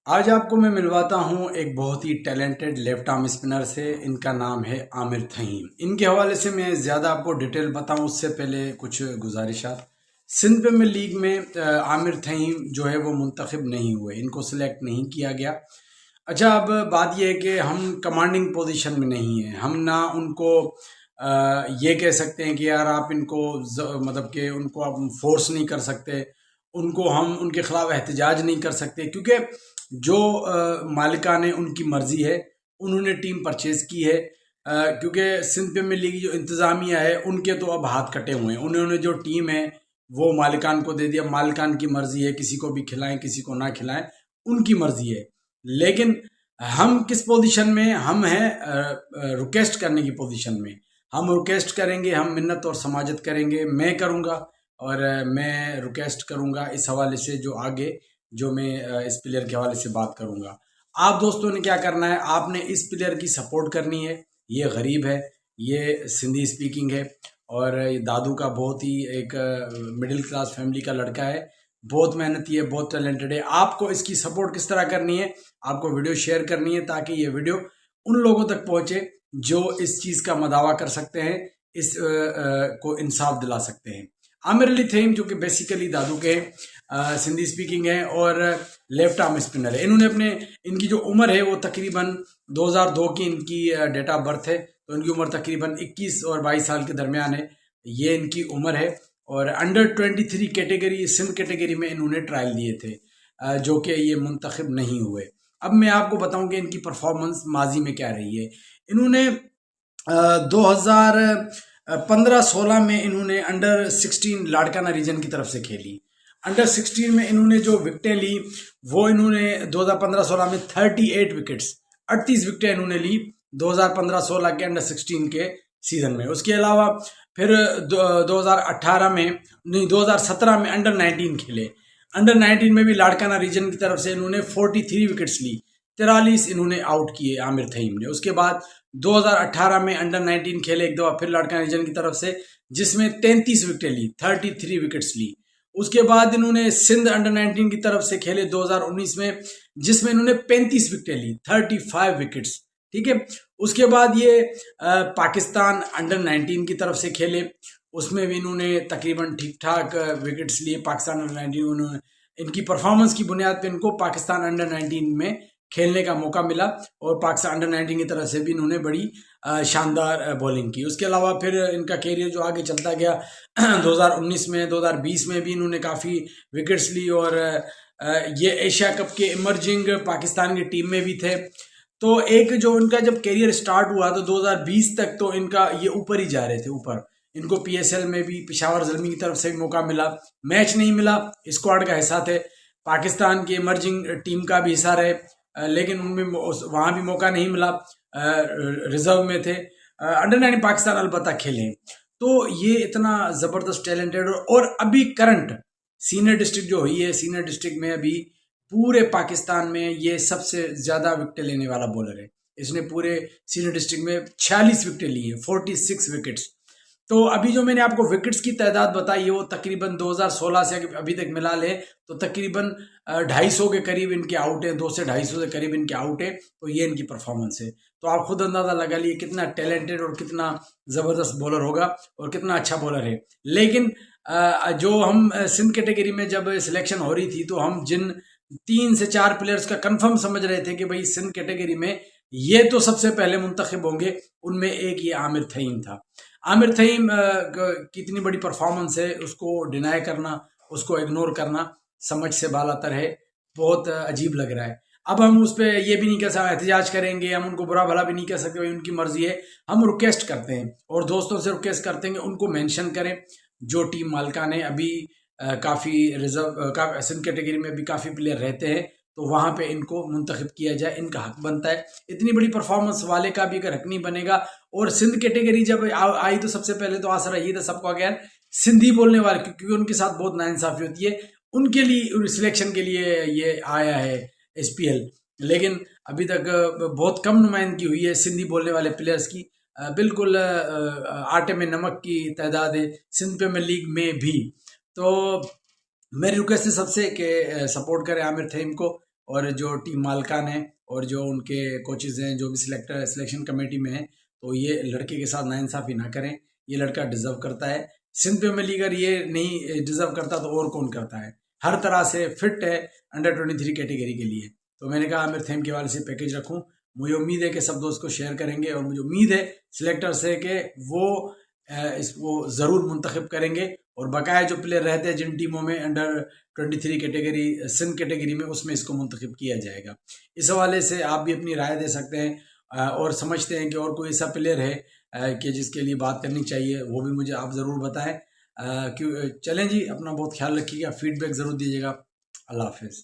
आज आपको मैं मिलवाता हूं एक बहुत ही टैलेंटेड लेफ्ट आर्म स्पिनर से। इनका नाम है आमिर थहीम। इनके हवाले से मैं ज़्यादा आपको डिटेल बताऊं उससे पहले कुछ गुजारिशात। सिंध प्रीमियर लीग में आमिर थहीम जो है वो मुंतखब नहीं हुए, इनको सिलेक्ट नहीं किया गया। अच्छा, अब बात यह है कि हम कमांडिंग पोजीशन में नहीं हैं, हम ना उनको ये कह सकते हैं कि यार आप इनको मतलब कि उनको आप फोर्स नहीं कर सकते, उनको हम उनके खिलाफ एहतजाज नहीं कर सकते, क्योंकि जो मालिकाने उनकी मर्जी है, उन्होंने टीम परचेज की है। क्योंकि सिंध प्रीमियर लीग की जो इंतज़ामिया है उनके तो अब हाथ कटे हुए हैं, उन्होंने जो टीम है वो मालिकान को दे दिया। मालिकान की मर्जी है, किसी को भी खिलाएं किसी को ना खिलाएं, उनकी मर्जी है। लेकिन हम किस पोजीशन में हम हैं? रिक्वेस्ट करने की पोजीशन में हम रिक्वेस्ट करेंगे, हम मिन्नत और समाजत करेंगे, मैं करूँगा। और मैं रिक्वेस्ट करूँगा इस हवाले से जो आगे जो मैं इस प्लेयर के हवाले से बात करूँगा। आप दोस्तों ने क्या करना है, आपने इस प्लेयर की सपोर्ट करनी है। ये गरीब है, ये सिंधी स्पीकिंग है, और ये दादू का बहुत ही एक मिडिल क्लास फैमिली का लड़का है, बहुत मेहनती है, बहुत टैलेंटेड है। आपको इसकी सपोर्ट किस तरह करनी है? आपको वीडियो शेयर करनी है ताकि ये वीडियो उन लोगों तक पहुंचे जो इस चीज़ का मदावा कर सकते हैं, इस को इंसाफ दिला सकते हैं। आमिर अली थहीम जो कि बेसिकली दादू के सिंधी स्पीकिंग है और लेफ्ट आर्म स्पिनर है। इन्होंने अपने इनकी जो उम्र है वो तकरीबन 2002 की इनकी डेट ऑफ बर्थ है, तो इनकी उम्र तकरीबन 21 और 22 साल के दरमियान है, ये इनकी उम्र है। और अंडर 23 कैटेगरी सिंध कैटेगरी में इन्होंने ट्रायल दिए थे, जो कि ये मुंतखब नहीं हुए। अब मैं आपको बताऊं कि इनकी परफॉर्मेंस माजी में क्या रही है। इन्होंने 2015-16 में इन्होंने अंडर 16 लाड़काना रीजन की तरफ से खेली। अंडर 16 में इन्होंने जो विकेटें ली वो इन्होंने 2015-16 में 38 विकेट्स 38 विकेटें इन्होंने ली 2015-16 के अंडर 16 के सीजन में। उसके अलावा फिर 2018 में नहीं 2017 में अंडर 19 खेले। अंडर 19 में भी लाड़काना रीजन की तरफ से इन्होंने 43 विकेट्स ली, 43 इन्होंने आउट किए आमिर थहीम ने। उसके बाद 2018 में अंडर 19 खेले एक दफा फिर लाड़काना रीजन की तरफ से, जिसमें 33 विकेटें ली, 33 विकेट्स ली। उसके बाद इन्होंने सिंध अंडर 19 की तरफ से खेले 2019 में, जिसमें इन्होंने 35 विकेटें ली, 35 विकेट्स। ठीक है। उसके बाद ये पाकिस्तान अंडर 19 की तरफ से खेले, उसमें भी इन्होंने तकरीबन ठीक ठाक विकेट्स लिए। पाकिस्तान अंडर 19 उन्होंने इनकी परफॉर्मेंस की बुनियाद पे इनको पाकिस्तान अंडर 19 में खेलने का मौका मिला, और पाकिस्तान अंडर 19 की तरफ से भी इन्होंने बड़ी शानदार बॉलिंग की। उसके अलावा फिर इनका कैरियर जो आगे चलता गया 2019 में 2020 में भी इन्होंने काफ़ी विकेट्स ली, और ये एशिया कप के इमर्जिंग पाकिस्तान की टीम में भी थे। तो एक जो इनका जब कैरियर स्टार्ट हुआ तो 2020 तक तो इनका ये ऊपर ही जा रहे थे, ऊपर। इनको पीएसएल में भी पेशावर ज़ल्मी की तरफ से भी मौका मिला, मैच नहीं मिला, स्क्वाड का हिस्सा थे, पाकिस्तान की इमर्जिंग टीम का भी हिस्सा रहे, लेकिन उनमें वहाँ भी मौका नहीं मिला, रिजर्व में थे। अंडर 9 पाकिस्तान अलबत्ता खेले। तो ये इतना ज़बरदस्त टैलेंटेड, और अभी करंट सीनियर डिस्ट्रिक्ट जो हुई है, सीनियर डिस्ट्रिक्ट में अभी पूरे पाकिस्तान में ये सबसे ज़्यादा विकेट लेने वाला बॉलर है। इसने पूरे सीनियर डिस्ट्रिक्ट में 46 विकेट ली है, 46 विकेट्स। तो अभी जो मैंने आपको विकेट्स की तादाद बताई है वो तकरीबन 2016 से अभी तक मिला ले तो तकरीबन 250 के करीब इनके आउट है, 200 से 250 के करीब इनके आउट है। तो ये इनकी परफॉर्मेंस है। तो आप खुद अंदाजा लगा लिए कितना टैलेंटेड और कितना ज़बरदस्त बॉलर होगा और कितना अच्छा बॉलर है। लेकिन जो हम सिंध कैटेगरी में जब सिलेक्शन हो रही थी तो हम जिन 3 से 4 प्लेयर्स का कंफर्म समझ रहे थे कि भाई सिंध कैटेगरी में ये तो सबसे पहले मुंतखब होंगे, उनमें एक ये आमिर थहीम था। आमिर थहीम की इतनी बड़ी परफॉर्मेंस है, उसको डिनाई करना, उसको इग्नोर करना समझ से बालातर है, बहुत अजीब लग रहा है। अब हम उस पर ये भी नहीं कह सकते एहतजाज करेंगे, हम उनको बुरा भला भी नहीं कह सकते, भाई उनकी मर्जी है। हम रिक्वेस्ट करते हैं और दोस्तों से रिक्वेस्ट करते हैं कि उनको मेंशन करें, जो टीम मालिकान है। अभी काफ़ी रिजर्व सिंध कैटेगरी में भी काफ़ी प्लेयर रहते हैं, तो वहाँ पे इनको मुंतखब किया जाए, इनका हक बनता है। इतनी बड़ी परफॉर्मेंस वाले का भी अगर हक नहीं बनेगा। और सिंध कैटेगरी जब आई तो सबसे पहले तो आसरा ये था सबको अगैर सिंधी बोलने वाले, क्योंकि उनके साथ बहुत नाइंसाफ़ी होती है, उनके लिए सिलेक्शन के लिए ये आया है एसपीएल। लेकिन अभी तक बहुत कम नुमाइंदगी हुई है सिंधी बोलने वाले प्लेयर्स की। बिल्कुल आटे में नमक की तादाद है सिंध प्रीमियर लीग में भी। तो मेरी रिक्वेस्ट है सबसे कि सपोर्ट करें आमिर थहीम को, और जो टीम मालकान है और जो उनके कोचेज़ हैं, जो भी सिलेक्शन कमेटी में है, तो ये लड़के के साथ नाइंसाफ़ी ना करें। ये लड़का डिज़र्व करता है। सिंध प्रीमियर लीग अगर ये नहीं डिज़र्व करता तो और कौन करता है। हर तरह से फिट है अंडर 23 कैटेगरी के लिए। तो मैंने कहा आमिर थेम के वाले से पैकेज रखूं। मुझे उम्मीद है कि सब दोस्त को शेयर करेंगे और मुझे उम्मीद है सिलेक्टर से कि वो इसको ज़रूर मुंतखब करेंगे और बकाया जो प्लेयर रहते हैं जिन टीमों में अंडर 23 कैटेगरी सिंध कैटेगरी में, उसमें इसको मुंतखब किया जाएगा। इस हवाले से आप भी अपनी राय दे सकते हैं और समझते हैं कि और कोई ऐसा प्लेयर है कि जिसके लिए बात करनी चाहिए, वो भी मुझे आप ज़रूर बताएं। क्यों चलें जी, अपना बहुत ख्याल रखिएगा, फीडबैक ज़रूर दीजिएगा। अल्लाह हाफिज़।